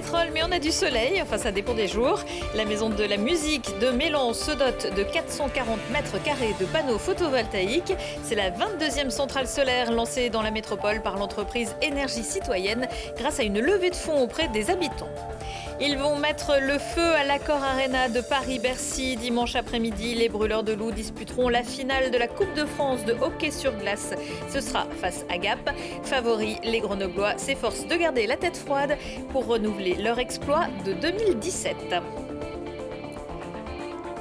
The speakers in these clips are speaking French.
pétrole, mais on a du soleil, enfin ça dépend des jours. La maison de la musique de Mélan se dote de 440 mètres carrés de panneaux photovoltaïques. C'est la 22e centrale solaire lancée dans la métropole par l'entreprise Énergie Citoyenne grâce à une levée de fonds auprès des habitants. Ils vont mettre le feu à l'Accor Arena de Paris-Bercy. Dimanche après-midi, les brûleurs de loups disputeront la finale de la Coupe de France de hockey sur glace. Ce sera face à Gap. Favoris, les Grenoblois s'efforcent de garder la tête froide pour renouveler leur exploit de 2017.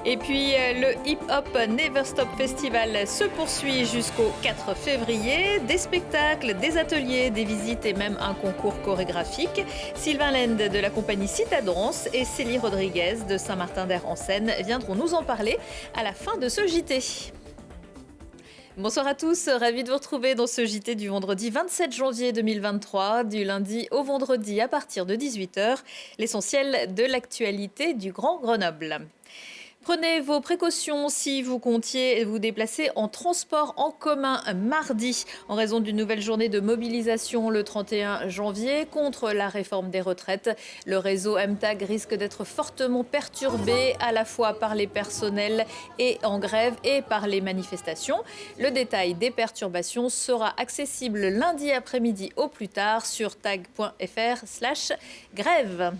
Et puis le Hip Hop Never Stop Festival se poursuit jusqu'au 4 février. Des spectacles, des ateliers, des visites et même un concours chorégraphique. Sylvain Lend de la compagnie Citadance et Célie Rodriguez de Saint-Martin-d'Air-en-Seine viendront nous en parler à la fin de ce JT. Bonsoir à tous, ravi de vous retrouver dans ce JT du vendredi 27 janvier 2023, du lundi au vendredi à partir de 18h, l'essentiel de l'actualité du Grand Grenoble. Prenez vos précautions si vous comptiez vous déplacer en transport en commun mardi en raison d'une nouvelle journée de mobilisation le 31 janvier contre la réforme des retraites. Le réseau MTAG risque d'être fortement perturbé à la fois par les personnels et en grève et par les manifestations. Le détail des perturbations sera accessible lundi après-midi au plus tard sur tag.fr/grève.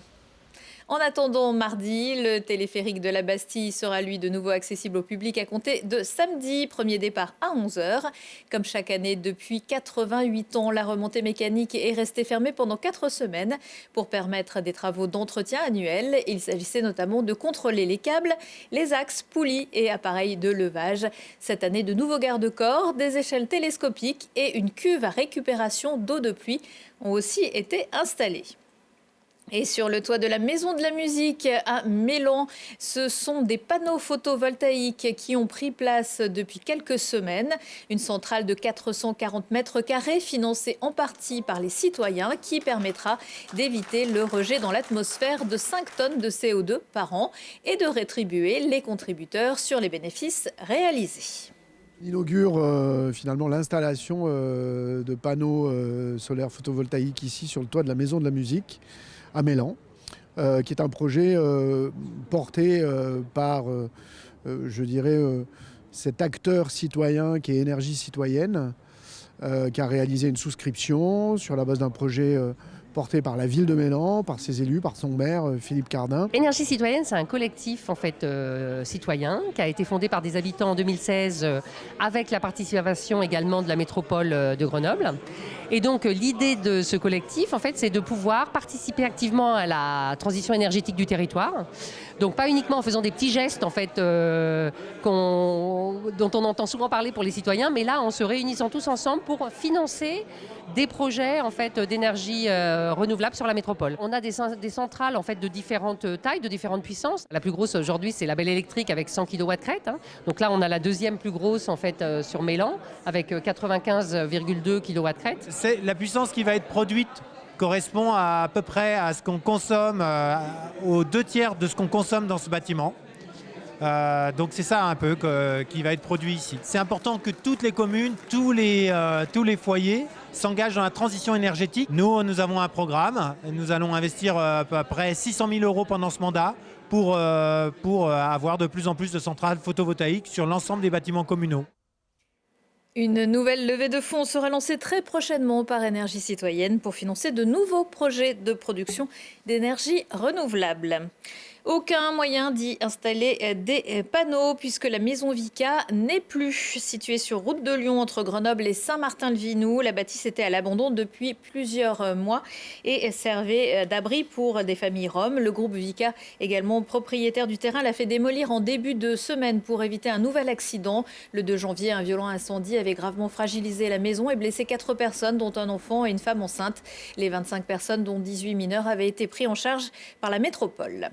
En attendant mardi, le téléphérique de la Bastille sera lui de nouveau accessible au public à compter de samedi, premier départ à 11h. Comme chaque année depuis 88 ans, la remontée mécanique est restée fermée pendant 4 semaines pour permettre des travaux d'entretien annuels. Il s'agissait notamment de contrôler les câbles, les axes, poulies et appareils de levage. Cette année, de nouveaux garde-corps, des échelles télescopiques et une cuve à récupération d'eau de pluie ont aussi été installées. Et sur le toit de la Maison de la Musique à Mélan, ce sont des panneaux photovoltaïques qui ont pris place depuis quelques semaines. Une centrale de 440 mètres carrés financée en partie par les citoyens qui permettra d'éviter le rejet dans l'atmosphère de 5 tonnes de CO2 par an et de rétribuer les contributeurs sur les bénéfices réalisés. Il inaugure finalement l'installation de panneaux solaires photovoltaïques ici sur le toit de la Maison de la Musique à Mélan, qui est un projet porté par, je dirais, cet acteur citoyen qui est Énergie Citoyenne, qui a réalisé une souscription sur la base d'un projet porté par la ville de Mélan, par ses élus, par son maire Philippe Cardin. Énergie Citoyenne, c'est un collectif en fait citoyen qui a été fondé par des habitants en 2016 avec la participation également de la métropole de Grenoble. Et donc l'idée de ce collectif, en fait, c'est de pouvoir participer activement à la transition énergétique du territoire. Donc pas uniquement en faisant des petits gestes en fait dont on entend souvent parler pour les citoyens, mais là en se réunissant tous ensemble pour financer des projets en fait d'énergie renouvelable sur la métropole. On a des centrales en fait de différentes tailles, de différentes puissances. La plus grosse aujourd'hui, c'est la Belle Électrique avec 100 kW crête. Donc là, on a la deuxième plus grosse en fait sur Mélan avec 95,2 kW crête. C'est la puissance qui va être produite correspond à peu près à ce qu'on consomme, aux 2/3 de ce qu'on consomme dans ce bâtiment. Donc c'est ça un peu qui va être produit ici. C'est important que toutes les communes, tous les foyers s'engagent dans la transition énergétique. Nous avons un programme, nous allons investir à peu près 600 000 € pendant ce mandat pour avoir de plus en plus de centrales photovoltaïques sur l'ensemble des bâtiments communaux. Une nouvelle levée de fonds sera lancée très prochainement par Énergie Citoyenne pour financer de nouveaux projets de production d'énergie renouvelable. Aucun moyen d'y installer des panneaux puisque la maison Vicat n'est plus située sur route de Lyon entre Grenoble et Saint-Martin-le-Vinoux. La bâtisse était à l'abandon depuis plusieurs mois et servait d'abri pour des familles roms. Le groupe Vicat, également propriétaire du terrain, l'a fait démolir en début de semaine pour éviter un nouvel accident. Le 2 janvier, un violent incendie avait gravement fragilisé la maison et blessé 4 personnes, dont un enfant et une femme enceinte. Les 25 personnes, dont 18 mineurs, avaient été pris en charge par la métropole.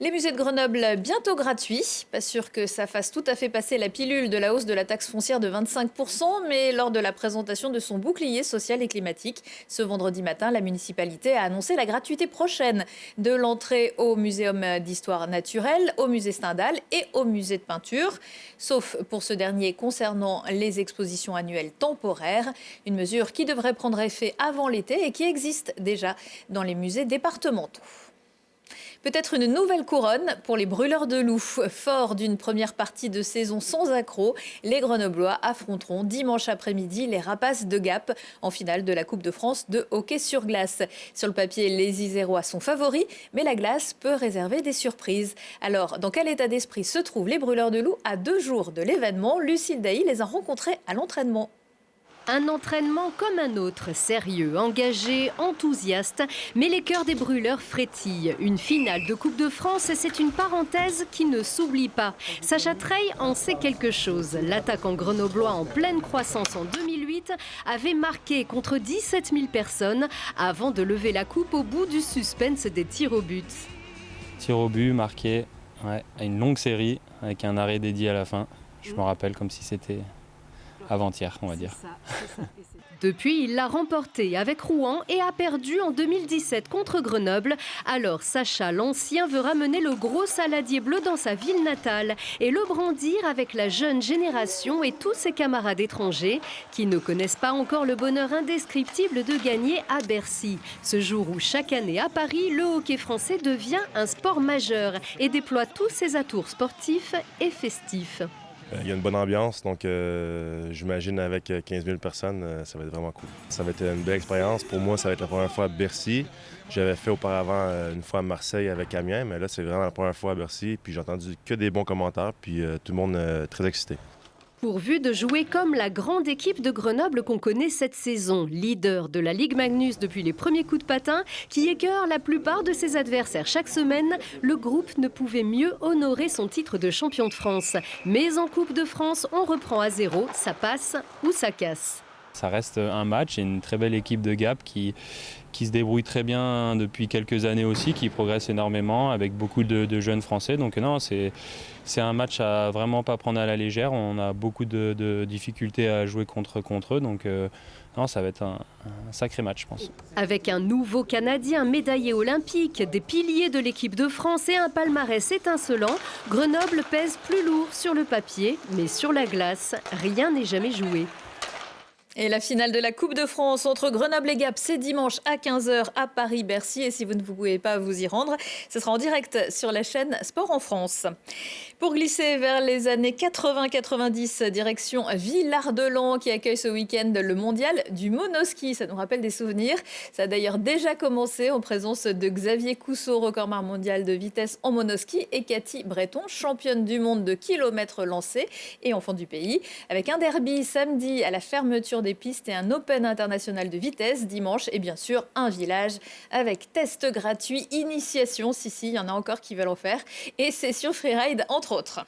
Les musées de Grenoble bientôt gratuits. Pas sûr que ça fasse tout à fait passer la pilule de la hausse de la taxe foncière de 25%, mais lors de la présentation de son bouclier social et climatique, ce vendredi matin, la municipalité a annoncé la gratuité prochaine de l'entrée au Muséum d'histoire naturelle, au musée Stendhal et au musée de peinture, sauf pour ce dernier concernant les expositions annuelles temporaires. Une mesure qui devrait prendre effet avant l'été et qui existe déjà dans les musées départementaux. Peut-être une nouvelle couronne pour les brûleurs de loups. Fort d'une première partie de saison sans accroc, les Grenoblois affronteront dimanche après-midi les Rapaces de Gap en finale de la Coupe de France de hockey sur glace. Sur le papier, les Isérois sont favoris, mais la glace peut réserver des surprises. Alors, dans quel état d'esprit se trouvent les brûleurs de loups à 2 jours de l'événement? Lucille Dailly les a rencontrés à l'entraînement. Un entraînement comme un autre, sérieux, engagé, enthousiaste, mais les cœurs des brûleurs frétillent. Une finale de Coupe de France, c'est une parenthèse qui ne s'oublie pas. Sacha Treille en sait quelque chose. L'attaquant grenoblois en pleine croissance en 2008 avait marqué contre 17 000 personnes avant de lever la coupe au bout du suspense des tirs au but. Tir au but, marqué, une longue série avec un arrêt dédié à la fin. Je me rappelle comme si c'était avant-hier, on va dire. Depuis, il l'a remporté avec Rouen et a perdu en 2017 contre Grenoble. Alors Sacha, l'ancien, veut ramener le gros saladier bleu dans sa ville natale et le brandir avec la jeune génération et tous ses camarades étrangers qui ne connaissent pas encore le bonheur indescriptible de gagner à Bercy. Ce jour où chaque année à Paris, le hockey français devient un sport majeur et déploie tous ses atours sportifs et festifs. Il y a une bonne ambiance, donc j'imagine avec 15 000 personnes, ça va être vraiment cool. Ça va être une belle expérience. Pour moi, ça va être la première fois à Bercy. J'avais fait auparavant une fois à Marseille avec Amiens, mais là, c'est vraiment la première fois à Bercy. Puis j'ai entendu que des bons commentaires, puis tout le monde est très excité. Pourvu de jouer comme la grande équipe de Grenoble qu'on connaît cette saison, leader de la Ligue Magnus depuis les premiers coups de patin, qui écœure la plupart de ses adversaires chaque semaine, le groupe ne pouvait mieux honorer son titre de champion de France. Mais en Coupe de France, on reprend à zéro, ça passe ou ça casse. Ça reste un match et une très belle équipe de Gap qui se débrouille très bien depuis quelques années aussi, qui progresse énormément avec beaucoup de jeunes Français. Donc non, c'est un match à vraiment pas prendre à la légère. On a beaucoup de difficultés à jouer contre eux. Donc non, ça va être un sacré match, je pense. Avec un nouveau Canadien médaillé olympique, des piliers de l'équipe de France et un palmarès étincelant, Grenoble pèse plus lourd sur le papier, mais sur la glace, rien n'est jamais joué. Et la finale de la Coupe de France entre Grenoble et Gap, c'est dimanche à 15h à Paris-Bercy. Et si vous ne pouvez pas vous y rendre, ce sera en direct sur la chaîne Sport en France. Pour glisser vers les années 80-90, direction Villard-de-Lans qui accueille ce week-end le mondial du monoski. Ça nous rappelle des souvenirs. Ça a d'ailleurs déjà commencé en présence de Xavier Cousseau, recordman mondial de vitesse en monoski, et Cathy Breton, championne du monde de kilomètres lancés et enfant du pays. Avec un derby samedi à la fermeture des pistes et un Open international de vitesse dimanche, et bien sûr un village avec test gratuit, initiation, si, il y en a encore qui veulent en faire, et session freeride entre autres.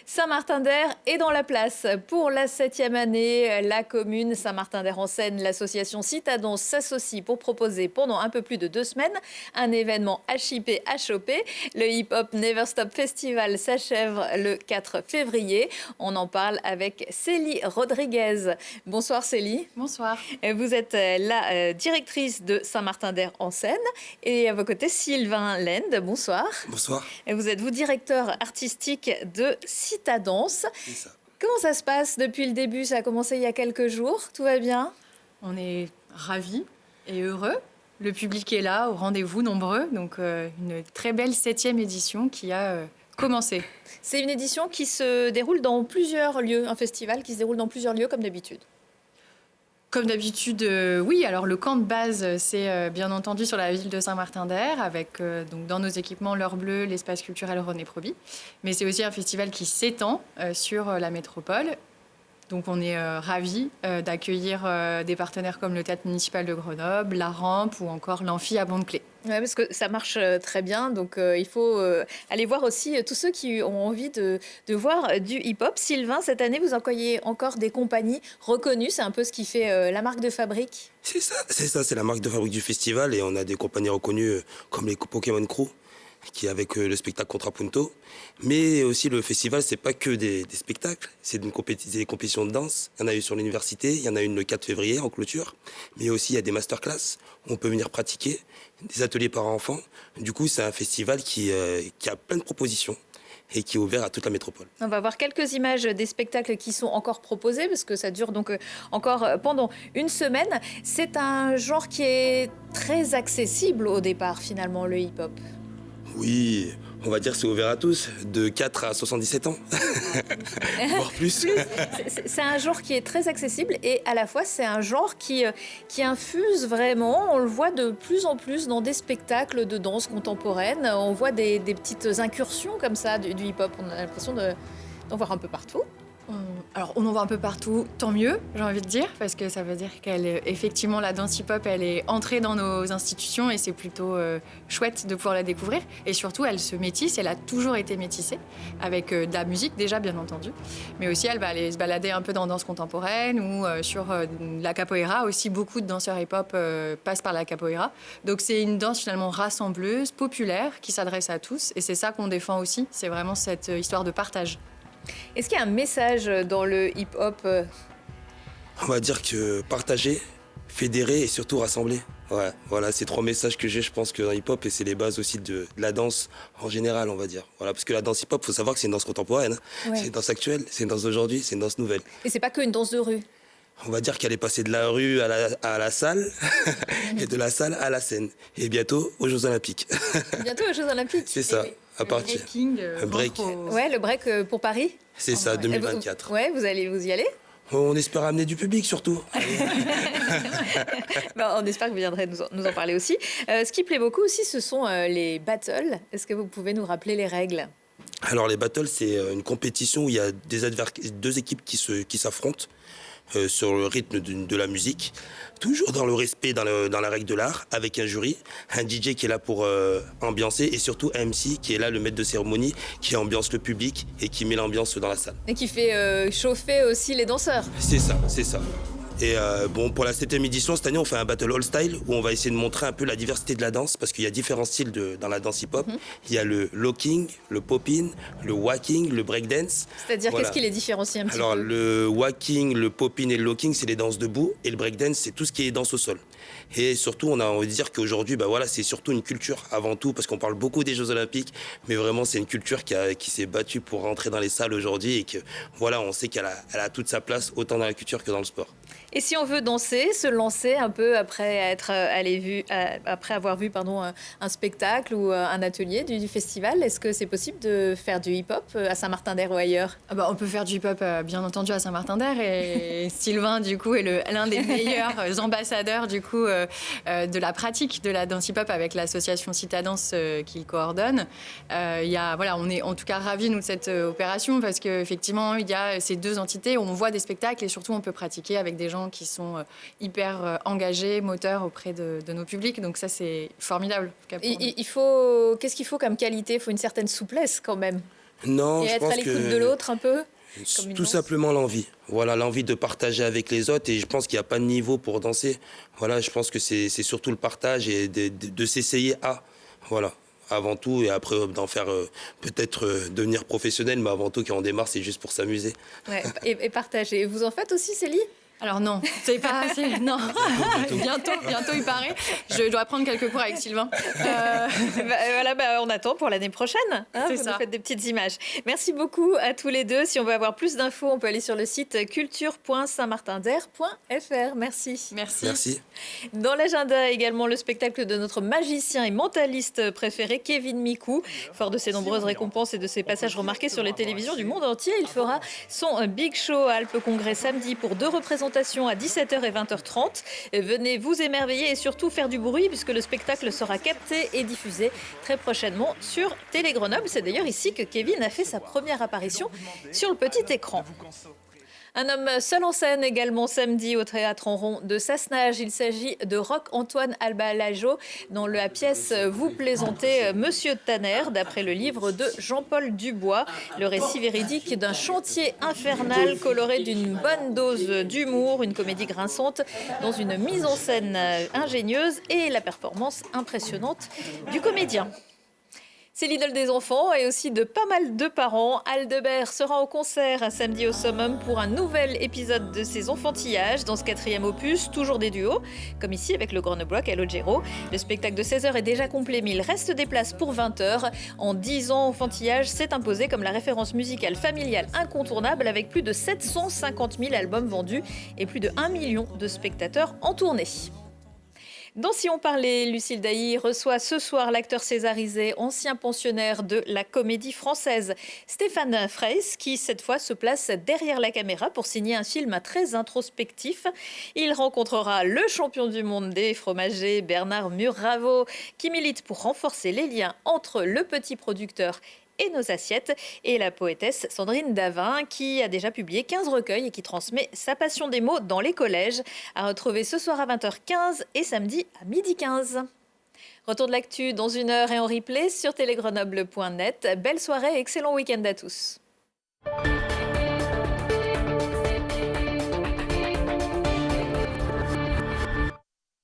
Saint-Martin-d'Air est dans la place. Pour la 7e année, la commune Saint-Martin-d'Air-en-Seine, l'association Citadons s'associe pour proposer pendant un peu plus de 2 semaines un événement HIP HOP. Le Hip Hop Never Stop Festival s'achève le 4 février. On en parle avec Célie Rodriguez. Bonsoir Célie. Bonsoir. Vous êtes la directrice de Saint-Martin-d'Air-en-Seine et à vos côtés Sylvain Lend. Bonsoir. Bonsoir. Et vous êtes directeur artistique de Citadons. C'est ça. Comment ça se passe depuis le début? Ça a commencé il y a quelques jours. Tout va bien? On est ravis et heureux. Le public est là, au rendez-vous, nombreux. Donc une très belle 7e édition qui a commencé. C'est une édition qui se déroule dans plusieurs lieux, un festival qui se déroule dans plusieurs lieux comme d'habitude. Comme d'habitude, oui. Alors le camp de base, c'est bien entendu sur la ville de Saint-Martin-d'Air, avec donc dans nos équipements l'Heure Bleue, l'espace culturel René Proby. Mais c'est aussi un festival qui s'étend sur la métropole. Donc on est ravis d'accueillir des partenaires comme le Théâtre municipal de Grenoble, la Rampe ou encore l'Amphi à Bond-Clé. Ouais, parce que ça marche très bien, donc il faut aller voir aussi tous ceux qui ont envie de voir du hip-hop. Sylvain, cette année, vous accueillez encore des compagnies reconnues, c'est un peu ce qui fait la marque de fabrique. C'est ça, c'est la marque de fabrique du festival et on a des compagnies reconnues comme les Pokémon Crew. qui est avec le spectacle Contrapunto. Mais aussi le festival, c'est pas que des spectacles, c'est des compétitions de danse. Il y en a eu sur l'université, il y en a une le 4 février en clôture. Mais aussi il y a des masterclass, on peut venir pratiquer, des ateliers parents-enfants. Du coup, c'est un festival qui a plein de propositions et qui est ouvert à toute la métropole. On va voir quelques images des spectacles qui sont encore proposés, parce que ça dure donc encore pendant une semaine. C'est un genre qui est très accessible au départ, finalement, le hip-hop. Oui, on va dire que c'est ouvert à tous, de 4 à 77 ans, voire plus. C'est un genre qui est très accessible et à la fois c'est un genre qui infuse vraiment, on le voit de plus en plus dans des spectacles de danse contemporaine, on voit des petites incursions comme ça du hip-hop, on a l'impression d'en voir un peu partout. Alors, on en voit un peu partout, tant mieux, j'ai envie de dire, parce que ça veut dire qu'effectivement, la danse hip-hop, elle est entrée dans nos institutions et c'est plutôt chouette de pouvoir la découvrir. Et surtout, elle se métisse, elle a toujours été métissée, avec de la musique déjà, bien entendu. Mais aussi, elle va aller se balader un peu dans la danse contemporaine ou sur la capoeira. Aussi, beaucoup de danseurs hip-hop passent par la capoeira. Donc, c'est une danse finalement rassembleuse, populaire, qui s'adresse à tous. Et c'est ça qu'on défend aussi, c'est vraiment cette histoire de partage. Est-ce qu'il y a un message dans le hip-hop On va dire que partager, fédérer et surtout rassembler. Ouais, voilà, c'est 3 messages que j'ai, je pense, que dans le hip-hop, et c'est les bases aussi de la danse en général, on va dire. Voilà, parce que la danse hip-hop, il faut savoir que c'est une danse contemporaine. Ouais. C'est une danse actuelle, c'est une danse d'aujourd'hui, c'est une danse nouvelle. Et c'est pas que une danse de rue. On va dire qu'elle est passée de la rue à la salle et de la salle à la scène. Et bientôt aux Jeux Olympiques. Bientôt aux Jeux Olympiques. C'est ça. À partir. Break. Ouais, le break pour Paris. C'est ça, 2024. Vous y allez. On espère amener du public surtout. On espère que vous viendrez nous en parler aussi. Ce qui plaît beaucoup aussi, ce sont les battles. Est-ce que vous pouvez nous rappeler les règles ? Alors les battles, c'est une compétition où il y a 2 équipes qui s'affrontent sur le rythme de la musique, toujours dans le respect, dans la règle de l'art, avec un jury, un DJ qui est là pour ambiancer et surtout un MC qui est là, le maître de cérémonie, qui ambiance le public et qui met l'ambiance dans la salle. Et qui fait chauffer aussi les danseurs. C'est ça, c'est ça. Et pour la 7e édition, cette année, on fait un battle all style où on va essayer de montrer un peu la diversité de la danse parce qu'il y a différents styles dans la danse hip-hop. Il y a le locking, le popping, le wacking, le breakdance. C'est-à-dire, qu'est-ce qui les différencie un petit peu ? Alors, le wacking, le popping et le locking, c'est les danses debout. Et le breakdance, c'est tout ce qui est danse au sol. Et surtout, on a envie de dire qu'aujourd'hui, c'est surtout une culture avant tout, parce qu'on parle beaucoup des Jeux Olympiques, mais vraiment, c'est une culture qui s'est battue pour rentrer dans les salles aujourd'hui et que, on sait qu'elle a toute sa place, autant dans la culture que dans le sport. Et si on veut danser, se lancer un peu après avoir vu un spectacle ou un atelier du festival, est-ce que c'est possible de faire du hip-hop à Saint-Martin-d'Air ou ailleurs ? On peut faire du hip-hop, bien entendu, à Saint-Martin-d'Air. Et Sylvain, du coup, est l'un des meilleurs ambassadeurs, du coup, de la pratique de la danse hip-hop avec l'association Citadance qu'il coordonne. On est en tout cas ravis, nous, de cette opération parce qu'effectivement, il y a ces 2 entités où on voit des spectacles et surtout, on peut pratiquer avec des gens qui sont hyper engagés, moteurs auprès de nos publics. Donc ça, c'est formidable. Qu'est-ce qu'il faut comme qualité ? Il faut une certaine souplesse quand même. Non, et je être pense à l'écoute de l'autre un peu. Tout simplement l'envie. Voilà, l'envie de partager avec les autres. Et je pense qu'il n'y a pas de niveau pour danser. Voilà, je pense que c'est surtout le partage et de s'essayer à. Voilà. Avant tout, et après d'en faire peut-être devenir professionnel, mais avant tout, quand on démarre, c'est juste pour s'amuser. Ouais, et partager. Vous en faites aussi, Célie ? Alors non, c'est pas assez. Non, bientôt il paraît. Je dois prendre quelques cours avec Sylvain. On attend pour l'année prochaine. Vous nous faites des petites images. Merci beaucoup à tous les deux. Si on veut avoir plus d'infos, on peut aller sur le site culture.saintmartindair.fr. Merci. Dans l'agenda également, le spectacle de notre magicien et mentaliste préféré, Kevin Micou. Fort de ses nombreuses récompenses et de ses passages remarqués sur les télévisions du monde entier, il fera son Big Show à Alpes Congrès samedi pour 2 représentations à 17h et 20h30. Venez vous émerveiller et surtout faire du bruit puisque le spectacle sera capté et diffusé très prochainement sur Télé Grenoble. C'est d'ailleurs ici que Kevin a fait sa première apparition sur le petit écran. Un homme seul en scène également samedi au Théâtre en Rond de Sassenage. Il s'agit de Roch-Antoine Albalajo, dont la pièce Vous plaisantez Monsieur Tanner, d'après le livre de Jean-Paul Dubois. Le récit véridique d'un chantier infernal coloré d'une bonne dose d'humour, une comédie grinçante dans une mise en scène ingénieuse et la performance impressionnante du comédien. C'est l'idole des enfants et aussi de pas mal de parents. Aldebert sera en concert samedi au Summum pour un nouvel épisode de ses enfantillages dans ce 4e opus, toujours des duos, comme ici avec le Grenoblois Calogero. Le spectacle de 16h est déjà complet, mais il reste des places pour 20h. En 10 ans, Enfantillage s'est imposé comme la référence musicale familiale incontournable avec plus de 750 000 albums vendus et plus de 1 million de spectateurs en tournée. Dans Si on parlait, Lucille Dailly reçoit ce soir l'acteur césarisé, ancien pensionnaire de la Comédie Française, Stéphane Fraisse, qui cette fois se place derrière la caméra pour signer un film très introspectif. Il rencontrera le champion du monde des fromagers, Bernard Muraveau, qui milite pour renforcer les liens entre le petit producteur et nos assiettes, et la poétesse Sandrine Davin, qui a déjà publié 15 recueils et qui transmet sa passion des mots dans les collèges. À retrouver ce soir à 20h15 et samedi à 12h15. Retour de l'actu dans 1 heure et en replay sur télégrenoble.net. Belle soirée et excellent week-end à tous.